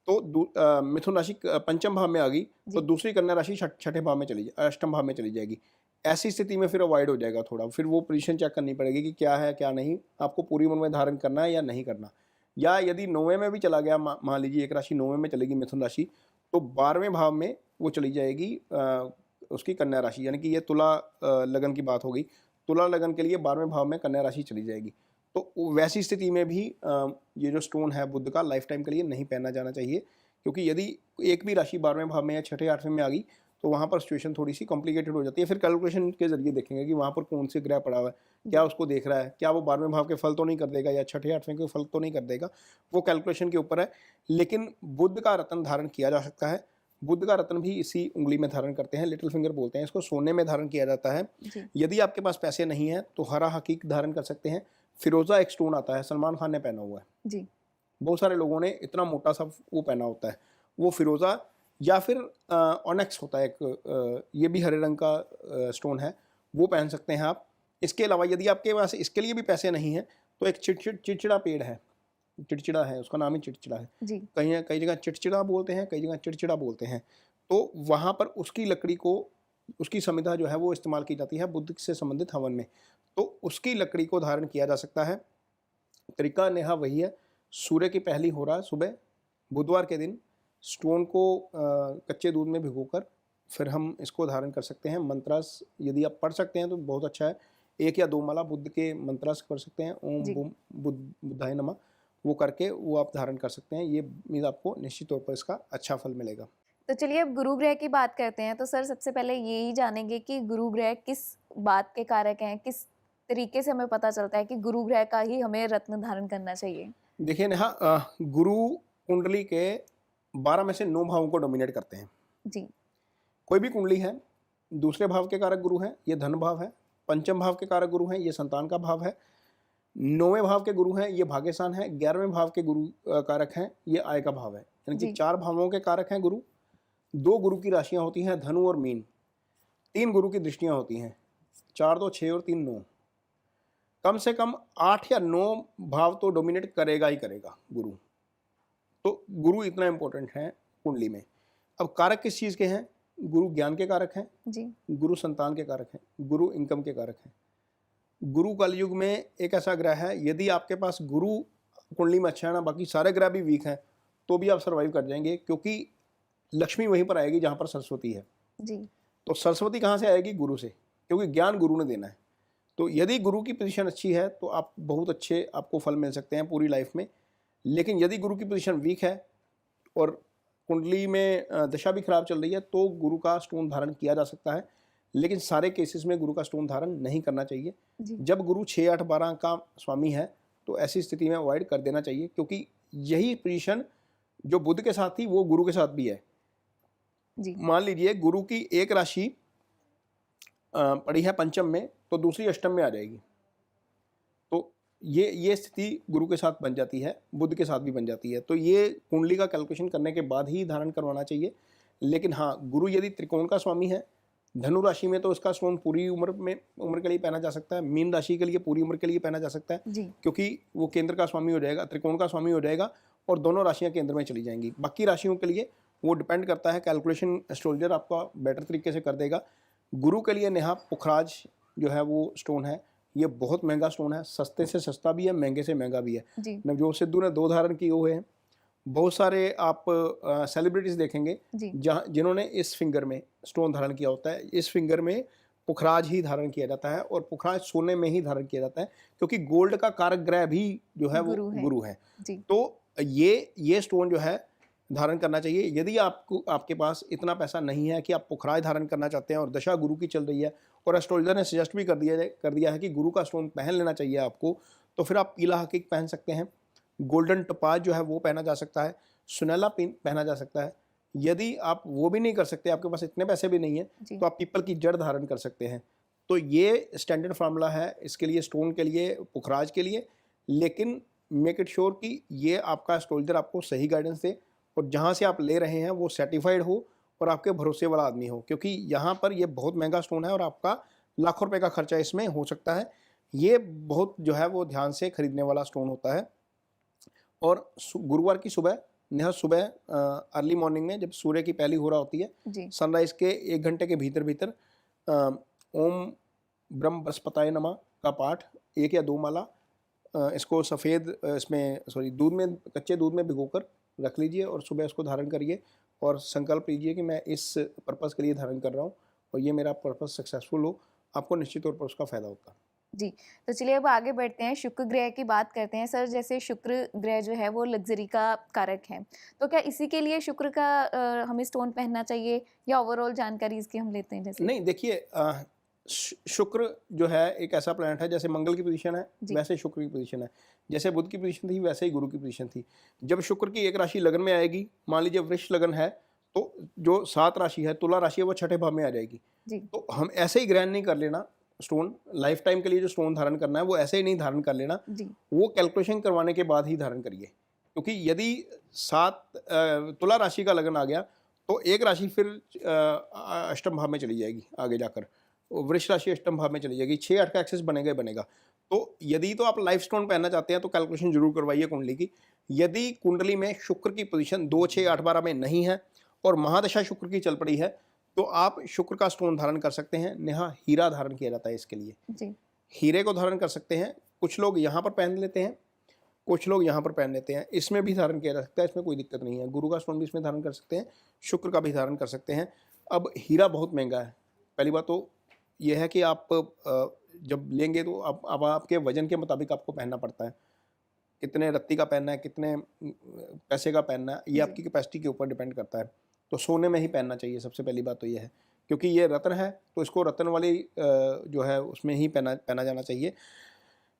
तो मिथुन राशि पंचम भाव में आ गई तो जी। दूसरी कन्या राशि छठे भाव में अष्टम भाव में चली जाएगी। ऐसी स्थिति में फिर अवॉइड हो जाएगा थोड़ा, फिर वो पोजीशन चेक करनी पड़ेगी कि क्या है क्या नहीं, आपको पूरी उम्र में धारण करना है या नहीं करना। या यदि 9वें में भी चला गया, मान लीजिए एक राशि 9वें में चलेगी मिथुन राशि, तो 12वें भाव में वो चली जाएगी उसकी कन्या राशि, यानी कि ये तुला लगन की बात हो गई। तुला लगन के लिए 12वें भाव में कन्या राशि चली जाएगी। तो वैसी स्थिति में भी ये जो स्टोन है बुध का लाइफ टाइम के लिए नहीं पहना जाना चाहिए, क्योंकि यदि एक भी राशि 12वें भाव में या छठे 8वें में आ गई तो वहाँ पर सिचुएशन थोड़ी सी कॉम्प्लिकेटेड हो जाती है। फिर कैलकुलेशन के जरिए देखेंगे कि वहाँ पर कौन से ग्रह पड़ा हुआ है, क्या उसको देख रहा है, क्या वो 12वें भाव के फल तो नहीं कर देगा या छठे 8वें के फल तो नहीं कर देगा, वो कैलकुलेशन के ऊपर है। लेकिन बुध का रत्न धारण किया जा सकता है। बुध का रत्न भी इसी उंगली में धारण करते हैं, लिटिल फिंगर बोलते हैं इसको, सोने में धारण किया जाता है। जी। यदि आपके पास पैसे नहीं है तो हरा हकीक धारण कर सकते हैं। फिरोजा एक स्टोन आता है, सलमान खान ने पहना हुआ है, जी। बहुत सारे लोगों ने इतना मोटा सा वो पहना होता है, वो फिरोजा या फिर ऑनेक्स होता है एक, ये भी हरे रंग का स्टोन है, वो पहन सकते हैं आप। इसके अलावा यदि आपके पास इसके लिए भी पैसे नहीं हैं तो एक चिड़चिड़ा पेड़ है, चिड़चिड़ा है, उसका नाम ही चिड़चिड़ा है। जी। कई जगह चिड़चिड़ा बोलते हैं, कई जगह चिड़चिड़ा बोलते हैं। तो वहाँ पर उसकी लकड़ी को, उसकी समिधा जो है वो इस्तेमाल की जाती है बुद्ध से संबंधित हवन में, तो उसकी लकड़ी को धारण किया जा सकता है। तरीका नेहा वही है, सूर्य की पहली होरा सुबह बुधवार के दिन स्टोन को कच्चे दूध में भिगोकर फिर हम इसको धारण कर सकते हैं। मंत्रास यदि आप पढ़ सकते हैं तो बहुत अच्छा है, 1 या 2 माला बुद्ध के मंत्रास कर सकते हैं, ओम जी। बुम बुद्धाय नमः, वो करके वो आप धारण कर सकते हैं। ये मीन्स आपको निश्चित तौर पर इसका अच्छा फल मिलेगा। तो चलिए अब गुरु ग्रह की बात करते हैं। तो सर सबसे पहले यही जानेंगे कि गुरु ग्रह किस बात के कारक हैं, किस तरीके से हमें पता चलता है कि गुरु ग्रह का ही हमें रत्न धारण करना चाहिए? देखिए नेहा, गुरु कुंडली के 12 में से 9 भावों को डोमिनेट करते हैं। जी। कोई भी कुंडली है, दूसरे भाव के कारक गुरु हैं, ये धन भाव है। पंचम भाव के कारक गुरु हैं, ये संतान का भाव है। 9वें भाव के गुरु हैं, ये भाग्यस्थान है। 11वें भाव के गुरु कारक हैं, ये आय का भाव है। यानी कि जी। 4 भावों के कारक हैं गुरु। 2 गुरु की राशियां होती हैं, धनु और मीन। 3 गुरु की दृष्टियां होती हैं, 4 2 6 और 3 9। कम से कम 8 या 9 भाव तो डोमिनेट करेगा ही करेगा गुरु। तो गुरु इतना इंपॉर्टेंट है कुंडली में। अब कारक किस चीज़ के हैं? गुरु ज्ञान के कारक हैं, जी। गुरु संतान के कारक हैं, गुरु इनकम के कारक हैं। गुरु कलयुग में एक ऐसा ग्रह है, यदि आपके पास गुरु कुंडली में अच्छा है ना, बाकी सारे ग्रह भी वीक हैं, तो भी आप सर्वाइव कर जाएंगे, क्योंकि लक्ष्मी वहीं पर आएगी जहाँ पर सरस्वती है। जी। तो सरस्वती कहाँ से आएगी? गुरु से, क्योंकि ज्ञान गुरु ने देना है। तो यदि गुरु की पोजीशन अच्छी है तो आप बहुत अच्छे आपको फल मिल सकते हैं पूरी लाइफ में। लेकिन यदि गुरु की पोजीशन वीक है और कुंडली में दशा भी खराब चल रही है तो गुरु का स्टोन धारण किया जा सकता है, लेकिन सारे केसेस में गुरु का स्टोन धारण नहीं करना चाहिए। जी। जब गुरु 6 8 12 का स्वामी है तो ऐसी स्थिति में अवॉइड कर देना चाहिए, क्योंकि यही पोजीशन जो बुध के साथ थी वो गुरु के साथ भी है। जी। मान लीजिए गुरु की एक राशि पड़ी है पंचम में तो दूसरी अष्टम में आ जाएगी, तो ये स्थिति गुरु के साथ बन जाती है, बुध के साथ भी बन जाती है। तो ये कुंडली का कैलकुलेशन करने के बाद ही धारण करवाना चाहिए। लेकिन हाँ, गुरु यदि त्रिकोण का स्वामी है, धनु राशि में, तो इसका स्टोन पूरी उम्र के लिए पहना जा सकता है। मीन राशि के लिए पूरी उम्र के लिए पहना जा सकता है, जी। क्योंकि वो केंद्र का स्वामी हो जाएगा, त्रिकोण का स्वामी हो जाएगा और दोनों राशियां केंद्र में चली जाएंगी। बाकी राशियों के लिए वो डिपेंड करता है, कैलकुलेशन एस्ट्रोलॉजर आपका बेटर तरीके से कर देगा। गुरु के लिए नेहा पुखराज जो है वो स्टोन है, ये बहुत महंगा स्टोन है, सस्ते से सस्ता भी है, महंगे से महंगा भी है। जी। नवजोत सिद्धू ने 2 धारण किए हुए हैं। बहुत सारे आप सेलिब्रिटीज़ देखेंगे जी। जहाँ जिन्होंने इस फिंगर में स्टोन धारण किया होता है। इस फिंगर में पुखराज ही धारण किया जाता है, और पुखराज सोने में ही धारण किया जाता है, क्योंकि गोल्ड का कारक ग्रह भी जो है वो गुरु है। जी। तो ये स्टोन जो है धारण करना चाहिए। यदि आपके पास इतना पैसा नहीं है कि आप पुखराज धारण करना चाहते हैं और दशा गुरु की चल रही है, और एस्ट्रोलॉजर ने सजेस्ट भी कर दिया है कि गुरु का स्टोन पहन लेना चाहिए आपको, तो फिर आप पीला हकीक पहन सकते हैं, गोल्डन टपाज जो है वो पहना जा सकता है, सुनहला पिन पहना जा सकता है। यदि आप वो भी नहीं कर सकते, आपके पास इतने पैसे भी नहीं है, तो आप पीपल की जड़ धारण कर सकते हैं। तो ये स्टैंडर्ड फार्मूला है इसके लिए, स्टोन के लिए, पुखराज के लिए। लेकिन मेक इट श्योर कि ये आपका एस्ट्रोलॉजर आपको सही गाइडेंस दे, और जहाँ से आप ले रहे हैं वो सर्टिफाइड हो और आपके भरोसे वाला आदमी हो, क्योंकि यहाँ पर ये बहुत महंगा स्टोन है और आपका लाखों रुपए का खर्चा इसमें हो सकता है। ये बहुत जो है वो ध्यान से खरीदने वाला स्टोन होता है। और गुरुवार की सुबह, नेहा सुबह अर्ली मॉर्निंग में जब सूर्य की पहली होरा होती है, सनराइज के 1 घंटे के भीतर भीतर ओम ब्रह्म बृहस्पताय नमः का पाठ 1 या 2 माला इसको सफ़ेद दूध में, कच्चे दूध में भिगोकर रख लीजिए और सुबह उसको धारण करिए और संकल्प लीजिए कि मैं इस पर्पज़ के लिए धारण कर रहा हूँ और ये मेरा पर्पज़ सक्सेसफुल हो। आपको निश्चित तौर पर उसका फ़ायदा होगा। जी, तो चलिए अब आगे बढ़ते हैं, शुक्र ग्रह की बात करते हैं। सर, जैसे शुक्र ग्रह जो है वो लग्जरी का कारक है, तो क्या इसी के लिए शुक्र का हमें स्टोन पहनना चाहिए, या ओवरऑल जानकारी इसकी हम लेते हैं जैसे? नहीं, देखिए, शुक्र जो है एक ऐसा प्लैनेट है, जैसे मंगल की पोजीशन है वैसे शुक्र की पोजीशन है, जैसे बुध की पोजीशन थी वैसे ही गुरु की पोजीशन थी। जब शुक्र की एक राशि लगन में आएगी, मान लीजिए वृष लगन है, तो जो 7 राशि है, तुला राशि है, वो छठे भाव में आ जाएगी। तो हम ऐसे ही ग्रहण नहीं कर लेना स्टोन, लाइफ टाइम के लिए जो स्टोन धारण करना है वो ऐसे ही नहीं धारण कर लेना, वो कैलकुलेशन करवाने के बाद ही धारण करिए। क्योंकि यदि 7 तुला राशि का लगन आ गया तो एक राशि फिर अष्टम भाव में चली जाएगी, आगे जाकर वृष राशि अष्टम भाव में चली जाएगी, 6-8 का एक्सेस बनेगा ही बनेगा। तो यदि तो आप लाइफ स्टोन पहनना चाहते हैं तो कैलकुलेशन जरूर करवाइए कुंडली की। यदि कुंडली में शुक्र की पोजीशन 2, 6, 8, 12 में नहीं है और महादशा शुक्र की चल पड़ी है, तो आप शुक्र का स्टोन धारण कर सकते हैं। नेहा, हीरा धारण किया जाता है इसके लिए, हीरे को धारण कर सकते हैं। कुछ लोग यहाँ पर पहन लेते हैं, कुछ लोग यहाँ पर पहन लेते हैं, इसमें भी धारण किया जा सकता है, इसमें कोई दिक्कत नहीं है। गुरु का स्टोन भी इसमें धारण कर सकते हैं, शुक्र का भी धारण कर सकते हैं। अब हीरा बहुत महंगा है, पहली बात तो यह है कि आप जब लेंगे तो अब आपके वजन के मुताबिक आपको पहनना पड़ता है, कितने रत्ती का पहनना है, कितने पैसे का पहनना है, ये आपकी कैपेसिटी के ऊपर डिपेंड करता है। तो सोने में ही पहनना चाहिए, सबसे पहली बात तो ये है, क्योंकि ये रत्न है तो इसको रत्न वाली जो है उसमें ही पहना जाना चाहिए।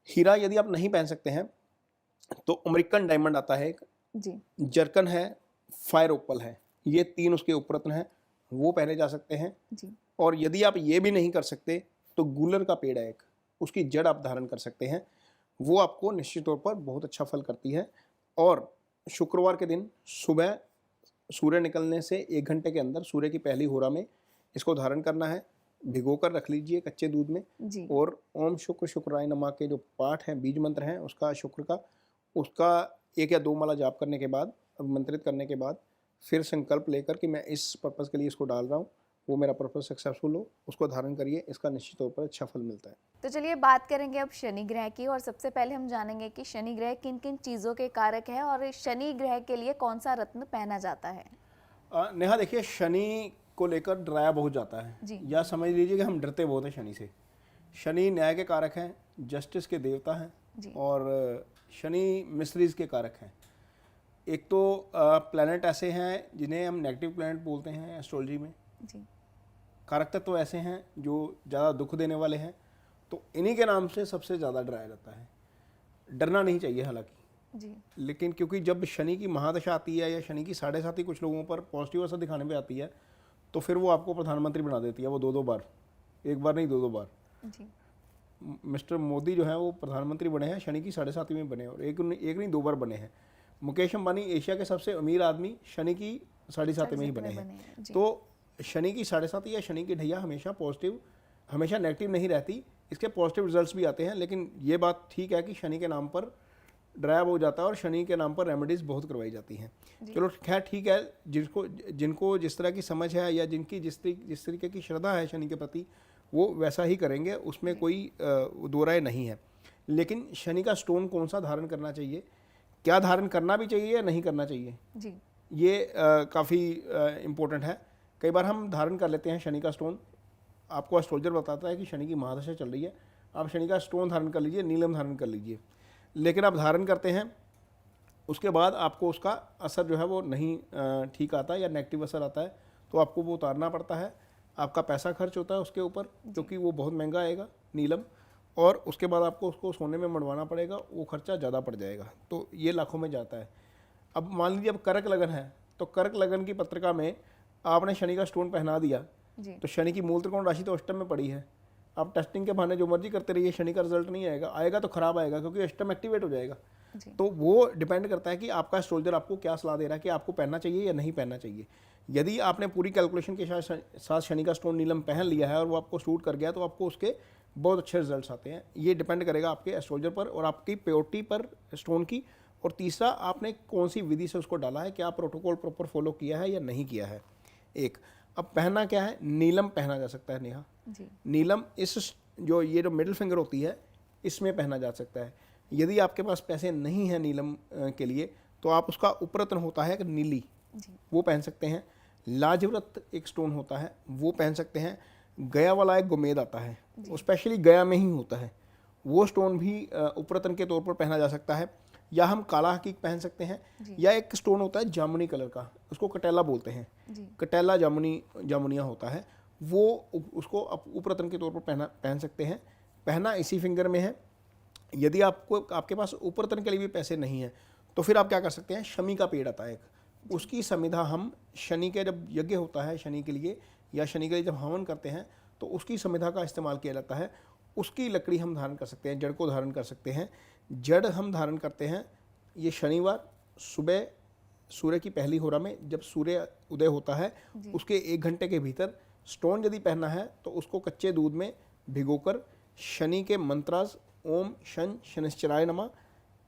हीरा यदि आप नहीं पहन सकते हैं तो अमेरिकन डायमंड आता है एक, जर्कन है, फायर ओपल है, ये 3 उसके उपरत्न हैं, वो पहने जा सकते हैं। और यदि आप ये भी नहीं कर सकते तो गूलर का पेड़ है एक, उसकी जड़ आप धारण कर सकते हैं, वो आपको निश्चित तौर पर बहुत अच्छा फल करती है। और शुक्रवार के दिन सुबह सूर्य निकलने से 1 घंटे के अंदर सूर्य की पहली होरा में इसको धारण करना है, भिगो कर रख लीजिए कच्चे दूध में, और ओम शुक्र शुक्राय नमः के जो पाठ हैं, बीज मंत्र हैं उसका, शुक्र का, उसका 1 या 2 माला जाप करने के बाद, मंत्रित करने के बाद, फिर संकल्प लेकर कि मैं इस पर्पज़ के लिए इसको डाल रहा हूँ, वो मेरा पर्पज़ सक्सेसफुल हो, उसको धारण करिए, इसका निश्चित तौर पर अच्छा फल मिलता है। तो चलिए बात करेंगे अब शनि ग्रह की, और सबसे पहले हम जानेंगे कि शनि ग्रह किन किन चीज़ों के कारक है और शनि ग्रह के लिए कौन सा रत्न पहना जाता है। नेहा, देखिए, शनि को लेकर डराया बहुत जाता है, या समझ लीजिए कि हम डरते बहुत हैं शनि से। शनि न्याय के कारक हैं, जस्टिस के देवता हैं, और शनि मिस्ट्रीज के कारक हैं। एक तो प्लैनेट ऐसे हैं जिन्हें हम नेगेटिव प्लैनेट बोलते हैं एस्ट्रोलॉजी में, कारक तत्व तो ऐसे हैं जो ज़्यादा दुख देने वाले हैं, तो इन्हीं के नाम से सबसे ज़्यादा डराया जाता है। डरना नहीं चाहिए हालांकि, लेकिन क्योंकि जब शनि की महादशा आती है या शनि की 7.5 कुछ लोगों पर पॉजिटिव असर दिखाने पे आती है, तो फिर वो आपको प्रधानमंत्री बना देती है, वो 2-2 बार, एक बार नहीं 2-2 बार। मिस्टर मोदी जो है वो प्रधानमंत्री बने हैं, शनि की 7.5 में बने, और एक नहीं 2 बार बने हैं। मुकेश अंबानी एशिया के सबसे अमीर आदमी शनि की 7.5 में ही बने हैं। तो शनि की 7.5 या शनि की ढैया हमेशा पॉजिटिव, हमेशा नेगेटिव नहीं रहती, इसके पॉजिटिव रिजल्ट्स भी आते हैं। लेकिन ये बात ठीक है कि शनि के नाम पर डराया बहुत जाता है और शनि के नाम पर रेमेडीज़ बहुत करवाई जाती हैं। चलो खैर ठीक है, जिनको जिस तरह की समझ है या जिनकी जिस तरीके की श्रद्धा है शनि के प्रति, वो वैसा ही करेंगे, उसमें कोई दो राय नहीं है। लेकिन शनि का स्टोन कौन सा धारण करना चाहिए, क्या धारण करना भी चाहिए या नहीं करना चाहिए, ये काफ़ी इम्पोर्टेंट है। कई बार हम धारण कर लेते हैं शनि का स्टोन, आपको एस्ट्रोलजर बताता है कि शनि की महादशा चल रही है, आप शनि का स्टोन धारण कर लीजिए, नीलम धारण कर लीजिए। लेकिन आप धारण करते हैं, उसके बाद आपको उसका असर जो है वो नहीं ठीक आता या नेगेटिव असर आता है, तो आपको वो उतारना पड़ता है। आपका पैसा खर्च होता है उसके ऊपर, क्योंकि वो बहुत महंगा आएगा नीलम, और उसके बाद आपको उसको सोने में मढ़वाना पड़ेगा, वो खर्चा ज़्यादा पड़ जाएगा, तो ये लाखों में जाता है। अब मान लीजिए अब कर्क लगन है, तो कर्क लगन की पत्रिका में आपने शनि का स्टोन पहना दिया, तो शनि की मूल त्रिकोण राशि तो अष्टम में पड़ी है। आप टेस्टिंग के बहाने जो मर्जी करते रहिए, शनि का रिजल्ट नहीं आएगा, आएगा तो खराब आएगा, क्योंकि अष्टम एक्टिवेट हो जाएगा। तो वो डिपेंड करता है कि आपका एस्ट्रोलजर आपको क्या सलाह दे रहा है कि आपको पहनना चाहिए या नहीं पहनना चाहिए। यदि आपने पूरी कैलकुलेशन के साथ शनि का स्टोन नीलम पहन लिया है और वो आपको सूट कर गया, तो आपको उसके बहुत अच्छे रिजल्ट्स आते हैं। ये डिपेंड करेगा आपके एस्ट्रोलजर पर और आपकी प्योरिटी पर स्टोन की, और तीसरा आपने कौन सी विधि से उसको डाला है, क्या प्रोटोकॉल प्रॉपर फॉलो किया है या नहीं किया है। एक अब पहनना क्या है, नीलम पहना जा सकता है नेहा जी। नीलम इस जो ये जो मिडिल फिंगर होती है इसमें पहना जा सकता है। यदि आपके पास पैसे नहीं हैं नीलम के लिए, तो आप उसका उपरत्न होता है कि नीली जी, वो पहन सकते हैं। लाजव्रत एक स्टोन होता है, वो पहन सकते हैं। गया वाला एक गोमेद आता है, वो स्पेशली गया में ही होता है, वो स्टोन भी उपरत्न के तौर पर पहना जा सकता है। या हम काला हकीक पहन सकते हैं, या एक स्टोन होता है जामुनी कलर का, उसको कटेला बोलते हैं, कटेला जामुनिया होता है, वो उसको उपरत्न के तौर पर पहन सकते हैं। पहना इसी फिंगर में है। यदि आपके पास उपरत्न के लिए भी पैसे नहीं हैं, तो फिर आप क्या कर सकते हैं, शमी का पेड़ आता है एक, उसकी समिधा हम शनि के जब यज्ञ होता है शनि के लिए, या शनि के लिए जब हवन करते हैं, तो उसकी समिधा का इस्तेमाल किया जाता है। उसकी लकड़ी हम धारण कर सकते हैं, जड़ को धारण कर सकते हैं। जड़ हम धारण करते हैं ये शनिवार सुबह सूर्य की पहली होरा में, जब सूर्य उदय होता है उसके 1 घंटे के भीतर स्टोन यदि पहनना है, तो उसको कच्चे दूध में भिगोकर शनि के मंत्रास ओम शन शनिश्चराय नमः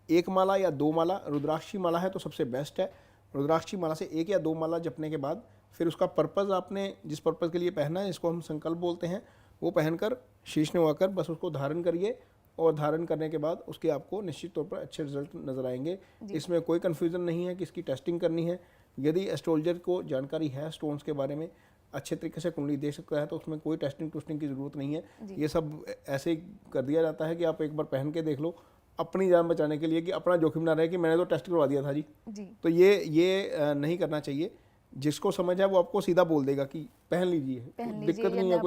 1 माला या 2 माला, रुद्राक्षी माला है तो सबसे बेस्ट है, रुद्राक्षी माला से 1 या 2 माला जपने के बाद फिर उसका पर्पज़ आपने जिस पर्पज़ के लिए पहना है, जिसको हम संकल्प बोलते हैं, वो पहनकर शीश नवाकर बस उसको धारण करिए, और धारण करने के बाद उसके आपको निश्चित तौर पर अच्छे रिजल्ट नजर आएंगे। इसमें कोई कन्फ्यूज़न नहीं है कि इसकी टेस्टिंग करनी है। यदि एस्ट्रोलजर को जानकारी है स्टोन्स के बारे में, अच्छे तरीके से कुंडली दे सकता है, तो उसमें कोई टेस्टिंग टूस्टिंग की ज़रूरत नहीं है। ये सब ऐसे ही कर दिया जाता है कि आप एक बार पहन के देख लो, अपनी जान बचाने के लिए, कि अपना जोखिम ना रहे कि मैंने तो टेस्ट करवा दिया था जी। तो ये नहीं करना चाहिए। जिसको समझ है वो आपको सीधा बोल देगा कि पहन लीजिए, दिक्कत नहीं है,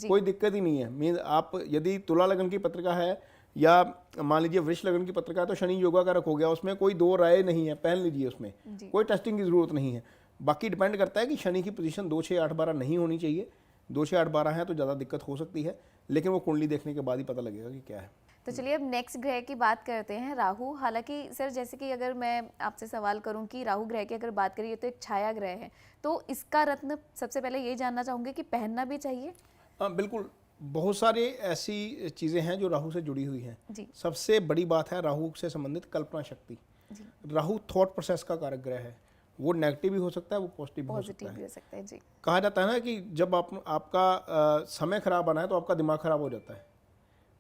कोई दिक्कत ही नहीं है। मीन आप यदि तुला लगन की पत्रिका है या मान लीजिए वृष लगन की पत्रिका है, तो शनि योगा का रखो गया, उसमें कोई 2 राय नहीं है, पहन लीजिए, उसमें कोई टेस्टिंग की जरूरत नहीं है। बाकी डिपेंड करता है कि शनि की पोजीशन 2, 6, 8, 12 नहीं होनी चाहिए। 2, 6, 8, 12 है तो ज़्यादा दिक्कत हो सकती है, लेकिन वो कुंडली देखने के बाद ही पता लगेगा कि क्या है। तो चलिए अब नेक्स्ट ग्रह की बात करते हैं, राहु। हालांकि सर जैसे कि अगर मैं आपसे सवाल करूं कि राहु ग्रह की अगर बात करिए तो एक छाया ग्रह है, तो इसका रत्न सबसे पहले ये जानना चाहूँगी कि पहनना भी चाहिए। बिल्कुल, बहुत सारे ऐसी चीज़ें हैं जो राहु से जुड़ी हुई हैं। सबसे बड़ी बात है राहु से संबंधित कल्पना शक्ति। राहु थॉट प्रोसेस का कारक ग्रह है, वो नेगेटिव भी हो सकता है, वो पॉजिटिव भी हो सकता है। जी। कहा जाता है ना कि जब आपका समय खराब आना है तो आपका दिमाग खराब हो जाता है।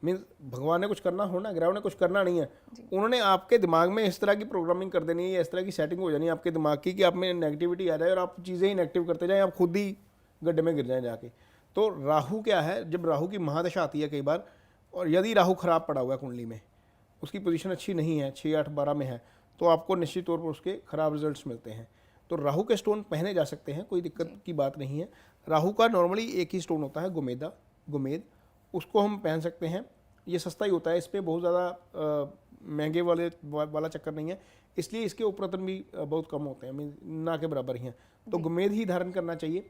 मीन्स भगवान ने कुछ करना हो ना, ग्रहों ने कुछ करना नहीं है, उन्होंने आपके दिमाग में इस तरह की प्रोग्रामिंग कर देनी है, इस तरह की सेटिंग हो जानी है आपके दिमाग की कि आप में नेगेटिविटी आ जाए और आप चीज़ें ही नेगेटिव करते जाएं, आप खुद ही गड्ढे में गिर जाएं जाके। तो राहु क्या है, जब राहु की महादशा आती है कई बार, और यदि राहु खराब पड़ा हुआ है कुंडली में, उसकी पोजीशन अच्छी नहीं है, 6, 8, 12 में है, तो आपको निश्चित तौर पर उसके खराब रिजल्ट्स मिलते हैं। तो राहु के स्टोन पहने जा सकते हैं, कोई दिक्कत की बात नहीं है। राहु का नॉर्मली एक ही स्टोन होता है, गोमेद, उसको हम पहन सकते हैं। ये सस्ता ही होता है, इस पर बहुत ज़्यादा महंगे वाला चक्कर नहीं है, इसलिए इसके उपरतन भी बहुत कम होते हैं, ना के बराबर ही हैं। तो गोमेद ही धारण करना चाहिए।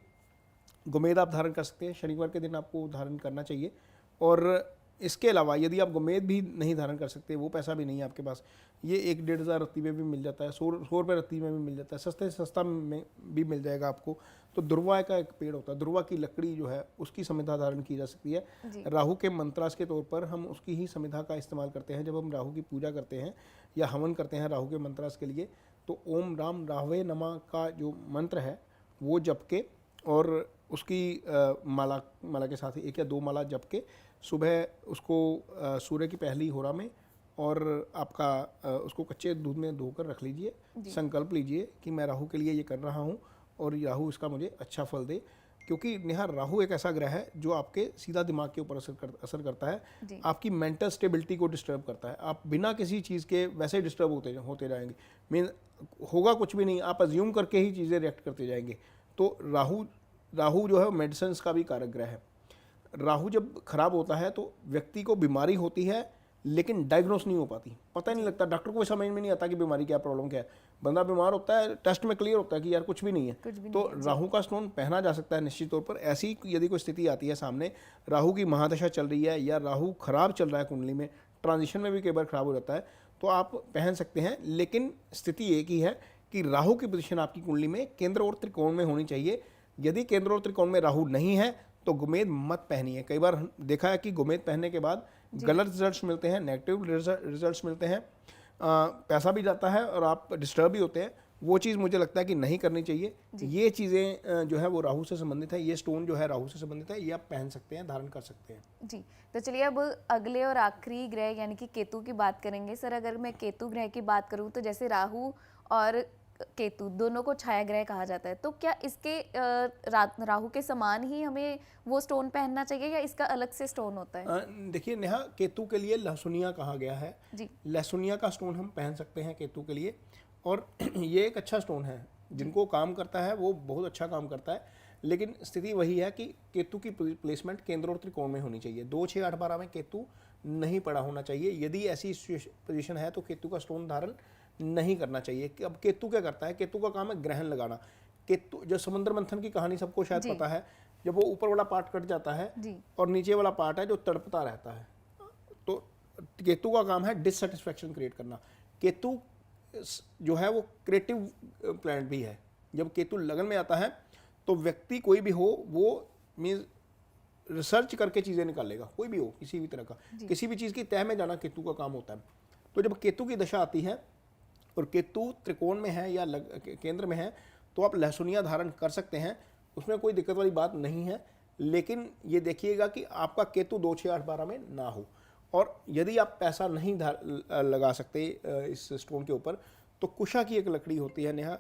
गोमेद आप धारण कर सकते हैं, शनिवार के दिन आपको धारण करना चाहिए। और इसके अलावा यदि आप गोमेद भी नहीं धारण कर सकते, वो पैसा भी नहीं है आपके पास, ये 1-1.5 हज़ार रत्ती में भी मिल जाता है, 100 रुपये रत्ती में भी मिल जाता है, सस्ते से सस्ता में भी मिल जाएगा आपको। तो दुर्वा का एक पेड़ होता है, दुर्वा की लकड़ी जो है उसकी समिधा धारण की जा सकती है। राहु के मंत्रास के तौर पर हम उसकी ही समिधा का इस्तेमाल करते हैं जब हम राहु की पूजा करते हैं या हवन करते हैं राहु के मंत्रास के लिए। तो ओम राम राहवे नमः का जो मंत्र है वो जप के, और उसकी माला के साथ ही 1 या 2 माला जप के सुबह उसको सूर्य की पहली होरा में, और आपका उसको कच्चे दूध में धोकर रख लीजिए। संकल्प लीजिए कि मैं राहु के लिए ये कर रहा हूँ और राहु इसका मुझे अच्छा फल दे। क्योंकि नेहा राहु एक ऐसा ग्रह है जो आपके सीधा दिमाग के ऊपर असर करता है, जी। आपकी मेंटल स्टेबिलिटी को डिस्टर्ब करता है। आप बिना किसी चीज़ के वैसे डिस्टर्ब होते जाएंगे, मीन होगा कुछ भी नहीं, आप अज्यूम करके ही चीज़ें रिएक्ट करते जाएंगे। तो राहु जो है मेडिसिन का भी कारक ग्रह है। राहु जब खराब होता है तो व्यक्ति को बीमारी होती है लेकिन डायग्नोस नहीं हो पाती, पता ही नहीं लगता, डॉक्टर को समझ में नहीं आता कि बीमारी क्या, प्रॉब्लम क्या है। बंदा बीमार होता है, टेस्ट में क्लियर होता है कि यार कुछ भी नहीं है। तो राहु का स्टोन पहना जा सकता है निश्चित तौर पर। ऐसी यदि कोई स्थिति आती है सामने, राहु की महादशा चल रही है या राहु खराब चल रहा है कुंडली में, ट्रांजिशन में भी कई बार खराब हो जाता है, तो आप पहन सकते हैं। लेकिन स्थिति एक ही है कि राहु की पोजीशन आपकी कुंडली में केंद्र और त्रिकोण में होनी चाहिए। यदि केंद्र और त्रिकोण में राहु नहीं है तो गुमेद मत पहनिए। कई बार देखा है कि गुमेद पहनने के बाद गलत रिजल्ट्स मिलते हैं, नेगेटिव रिजल्ट्स मिलते हैं, पैसा भी जाता है और आप डिस्टर्ब भी होते हैं। वो चीज़ मुझे लगता है कि नहीं करनी चाहिए। ये चीज़ें जो है वो राहु से संबंधित है, ये स्टोन जो है राहु से संबंधित है, ये आप पहन सकते हैं, धारण कर सकते हैं। जी, तो चलिए अब अगले और आखिरी ग्रह यानी कि केतु की बात करेंगे। सर, अगर मैं केतु ग्रह की बात करूं तो जैसे राहु और केतु दोनों को छाया ग्रह कहा जाता है, तो क्या इसके राहु के समान ही हमें वो स्टोन पहनना चाहिए या इसका अलग से स्टोन होता है? देखिए नेहा, केतु के लिए लहसुनिया कहा गया है जी। लहसुनिया का स्टोन हम पहन सकते हैं केतु के लिए, और ये एक अच्छा स्टोन है, जिनको काम करता है वो बहुत अच्छा काम करता है। लेकिन स्थिति वही है कि केतु की प्लेसमेंट केंद्र और त्रिकोण में होनी चाहिए। 2, 6, 8, 12 में केतु नहीं पड़ा होना चाहिए। यदि ऐसी पोजीशन है तो केतु का स्टोन धारण नहीं करना चाहिए। अब केतु क्या करता है, केतु का काम है ग्रहण लगाना। केतु, जो समुद्र मंथन की कहानी सबको शायद पता है, जब वो ऊपर वाला पार्ट कट जाता है और नीचे वाला पार्ट है जो तड़पता रहता है, तो केतु का काम है डिससेटिस्फैक्शन क्रिएट करना। केतु जो है वो क्रिएटिव प्लैनेट भी है। जब केतु लगन में आता है तो व्यक्ति कोई भी हो, वो मीन्स रिसर्च करके चीज़ें निकालेगा, कोई भी हो, किसी भी तरह का, किसी भी चीज़ की तह में जाना केतु का काम होता है। तो जब केतु की दशा आती है और केतु त्रिकोण में है या केंद्र में है, तो आप लहसुनिया धारण कर सकते हैं, उसमें कोई दिक्कत वाली बात नहीं है। लेकिन ये देखिएगा कि आपका केतु 2, 6, 8, 12 में ना हो। और यदि आप पैसा नहीं लगा सकते इस स्टोन के ऊपर, तो कुशा की एक लकड़ी होती है नेहा,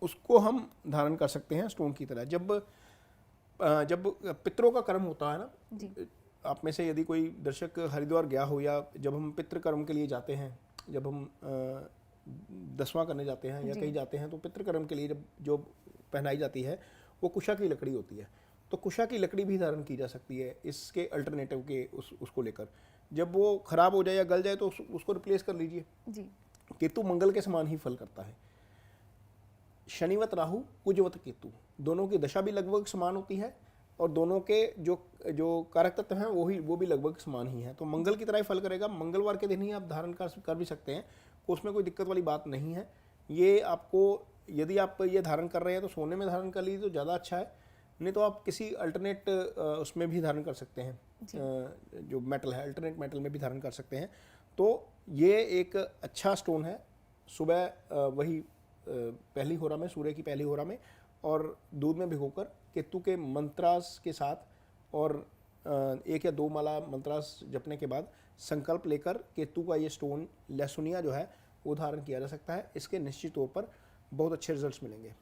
उसको हम धारण कर सकते हैं स्टोन की तरह। जब पितरों का कर्म होता है ना, आप में से यदि कोई दर्शक हरिद्वार गया हो, या जब हम पितृ कर्म के लिए जाते हैं, जब हम 10वां करने जाते हैं या कहीं जाते हैं, तो पितृ कर्म के लिए जब जो पहनाई जाती है वो कुशा की लकड़ी होती है। तो कुशा की लकड़ी भी धारण की जा सकती है इसके अल्टरनेटिव के उसको लेकर। जब वो खराब हो जाए या गल जाए तो उसको रिप्लेस कर लीजिए। केतु मंगल के समान ही फल करता है। शनिवत राहु, कुजवत केतु, दोनों की दशा भी लगभग समान होती है और दोनों के जो कारक तत्व हैं वो भी लगभग समान ही है। तो मंगल की तरह ही फल करेगा। मंगलवार के दिन ही आप धारण कर भी सकते हैं, उसमें कोई दिक्कत वाली बात नहीं है। ये आपको, यदि आप ये धारण कर रहे हैं तो सोने में धारण कर लीजिए तो ज़्यादा अच्छा है, नहीं तो आप किसी अल्टरनेट उसमें भी धारण कर सकते हैं, जो मेटल है अल्टरनेट मेटल में भी धारण कर सकते हैं। तो ये एक अच्छा स्टोन है। सुबह वही पहली होरा में, सूर्य की पहली होरा में, और दूध में भिगोकर केतु के मंत्रास के साथ और 1 या 2 माला मंत्रास जपने के बाद संकल्प लेकर केतु का ये स्टोन लहसुनिया जो है वो धारण किया जा सकता है। इसके निश्चित तौर पर बहुत अच्छे रिजल्ट्स मिलेंगे।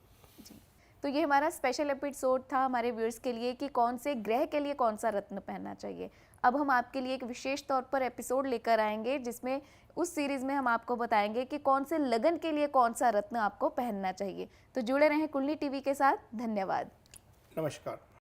तो ये हमारा स्पेशल एपिसोड था हमारे व्यूअर्स के लिए कि कौन से ग्रह के लिए कौन सा रत्न पहनना चाहिए। अब हम आपके लिए एक विशेष तौर पर एपिसोड लेकर आएंगे, जिसमें उस सीरीज़ में हम आपको बताएंगे कि कौन से लगन के लिए कौन सा रत्न आपको पहनना चाहिए। तो जुड़े रहें कुंडली टीवी के साथ। धन्यवाद। नमस्कार।